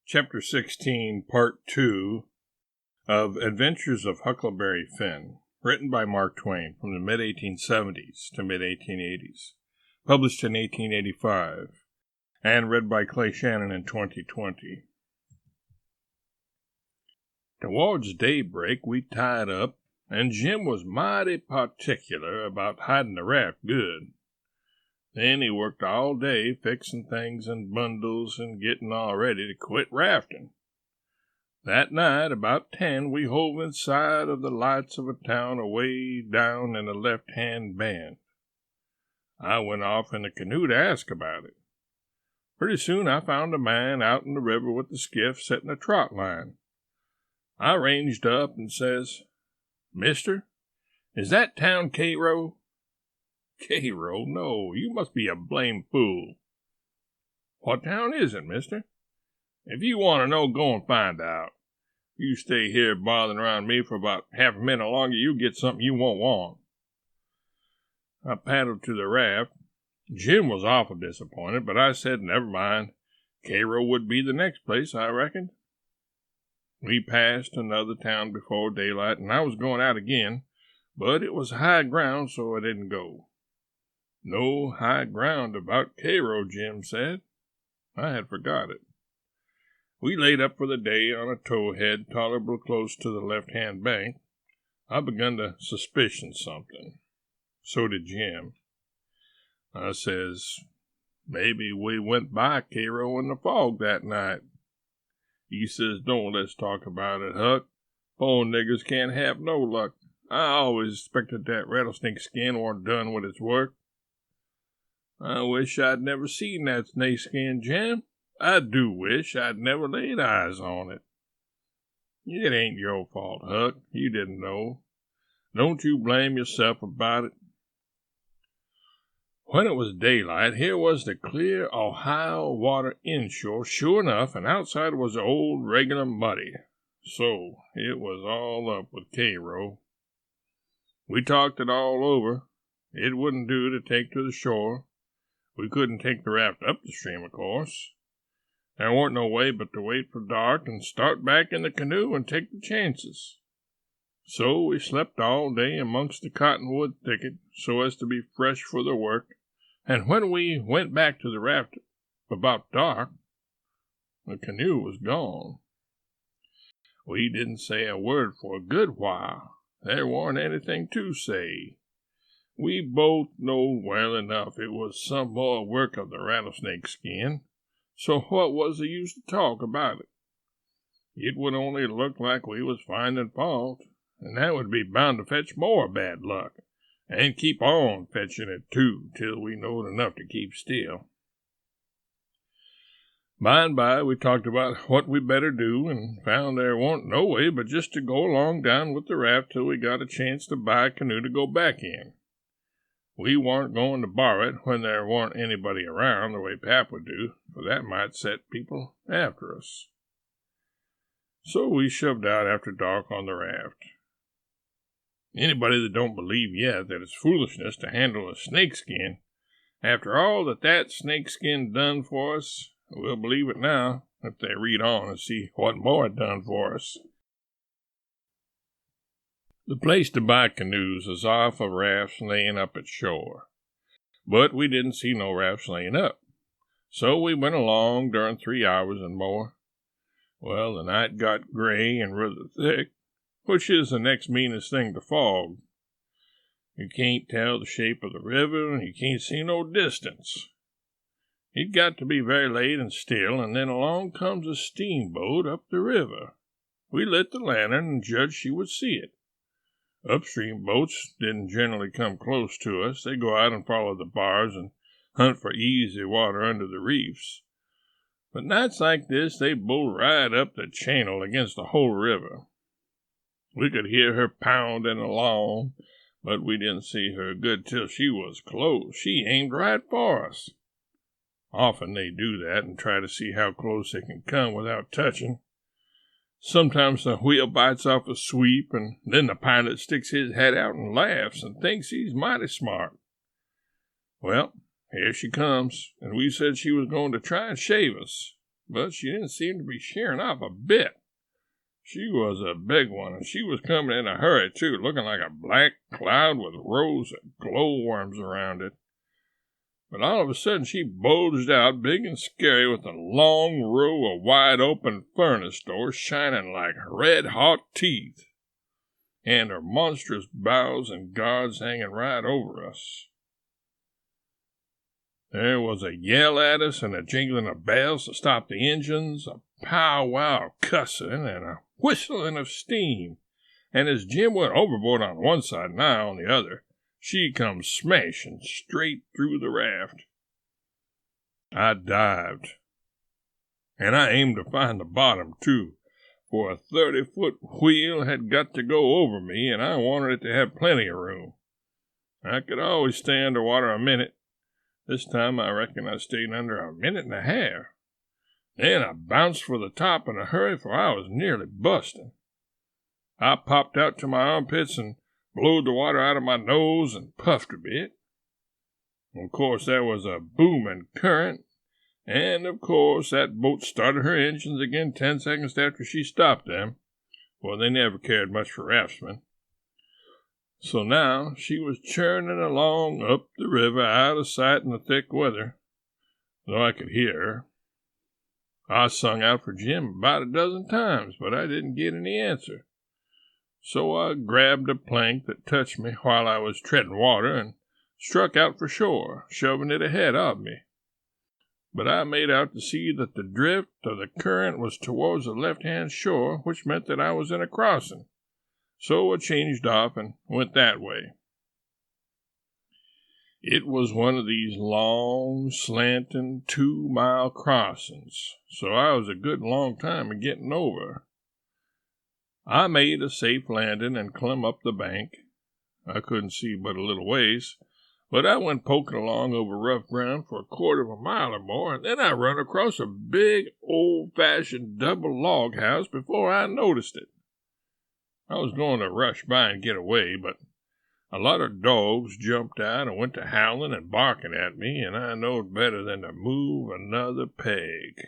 Chapter 16, Part 2 of Adventures of Huckleberry Finn, written by Mark Twain from the mid-1870s to mid-1880s, published in 1885, and read by Clay Shannon in 2020. Towards daybreak we tied up, and Jim was mighty particular about hiding the raft good. Then he worked all day fixing things in bundles and getting all ready to quit rafting. That night, about 10, we hove in sight of the lights of a town away down in the left-hand bend. I went off in the canoe to ask about it. Pretty soon I found a man out in the river with the skiff setting a trot line. I ranged up and says, "Mister, is that town Cairo?" "Cairo? No, you must be a blame fool." "What town is it, mister?" "If you want to know, go and find out. You stay here bothering around me for about half a minute longer, you'll get something you won't want." I paddled to the raft. Jim was awful disappointed, but I said never mind. Cairo would be the next place, I reckoned. We passed another town before daylight, and I was going out again, but it was high ground, so I didn't go. "No high ground about Cairo," Jim said. I had forgot it. We laid up for the day on a towhead tolerable close to the left-hand bank. I begun to suspicion something. So did Jim. I says, "Maybe we went by Cairo in the fog that night." He says, "Don't let's talk about it, Huck. Poor niggers can't have no luck. I always expected that Rattlesnake-Skin warn't done with its work." I wish I'd never seen that snake-skin, Jim. I do wish I'd never laid eyes on it. It ain't your fault, Huck. You didn't know. Don't you blame yourself about it. When it was daylight, here was the clear Ohio water inshore, sure enough, and outside was the old regular muddy. So it was all up with Cairo. We talked it all over. It wouldn't do to take to the shore. We couldn't take the raft up the stream, of course. There warn't no way but to wait for dark and start back in the canoe and take the chances. So we slept all day amongst the cottonwood thicket so as to be fresh for the work, and when we went back to the raft about dark, the canoe was gone. We didn't say a word for a good while. There warn't anything to say. We both know well enough it was some more work of the rattlesnake-skin, so what was the use to talk about it? It would only look like we was finding fault, and that would be bound to fetch more bad luck, and keep on fetching it too, till we knowed enough to keep still. By and by we talked about what we better do, and found there warn't no way but just to go along down with the raft till we got a chance to buy a canoe to go back in. We warn't going to borrow it when there warn't anybody around the way Pap would do, for that might set people after us. So we shoved out after dark on the raft. Anybody that don't believe yet that it's foolishness to handle a snakeskin, after all that snakeskin done for us, will believe it now, if they read on and see what more it done for us. The place to buy canoes is off of rafts laying up at shore, but we didn't see no rafts laying up, so we went along during 3 hours and more. Well, the night got gray and rather thick, which is the next meanest thing to fog. You can't tell the shape of the river, and you can't see no distance. It got to be very late and still, and then along comes a steamboat up the river. We lit the lantern and judged she would see it. Upstream boats didn't generally come close to us. They go out and follow the bars and hunt for easy water under the reefs. But nights like this, they bull right up the channel against the whole river. We could hear her pounding along, but we didn't see her good till she was close. She aimed right for us. Often they do that and try to see how close they can come without touching. Sometimes the wheel bites off a sweep, and then the pilot sticks his head out and laughs and thinks he's mighty smart. Well, here she comes, and we said she was going to try and shave us. but she didn't seem to be shearing off a bit. She was a big one, and she was coming in a hurry, too, looking like a black cloud with rows of glowworms around it. But all of a sudden she bulged out big and scary with a long row of wide-open furnace doors shining like red-hot teeth, and her monstrous bows and guards hanging right over us. There was a yell at us and a jingling of bells to stop the engines, a pow-wow of cussing, and a whistling of steam, and as Jim went overboard on one side and I on the other, she come smashing straight through the raft. I dived, and I aimed to find the bottom, too, for a 30-foot wheel had got to go over me, and I wanted it to have plenty of room. I could always stay underwater a minute. This time I reckon I stayed under a minute and a half. Then I bounced for the top in a hurry, for I was nearly busting. I popped out to my armpits and blowed the water out of my nose and puffed a bit. Of course, there was a booming current, and of course that boat started her engines again 10 seconds after she stopped them, for they never cared much for raftsmen. So now she was churning along up the river out of sight in the thick weather, though I could hear her. I sung out for Jim about a dozen times, but I didn't get any answer. So I grabbed a plank that touched me while I was treading water and struck out for shore, shoving it ahead of me. But I made out to see that the drift of the current was towards the left-hand shore, which meant that I was in a crossing. So I changed off and went that way. It was one of these long, slanting 2-mile crossings, so I was a good long time in getting over. I made a safe landing and clumb up the bank. I couldn't see but a little ways, but I went poking along over rough ground for 1/4 mile or more, and then I run across a big, old-fashioned double log house before I noticed it. I was going to rush by and get away, but a lot of dogs jumped out and went to howling and barking at me, and I knowed better than to move another peg.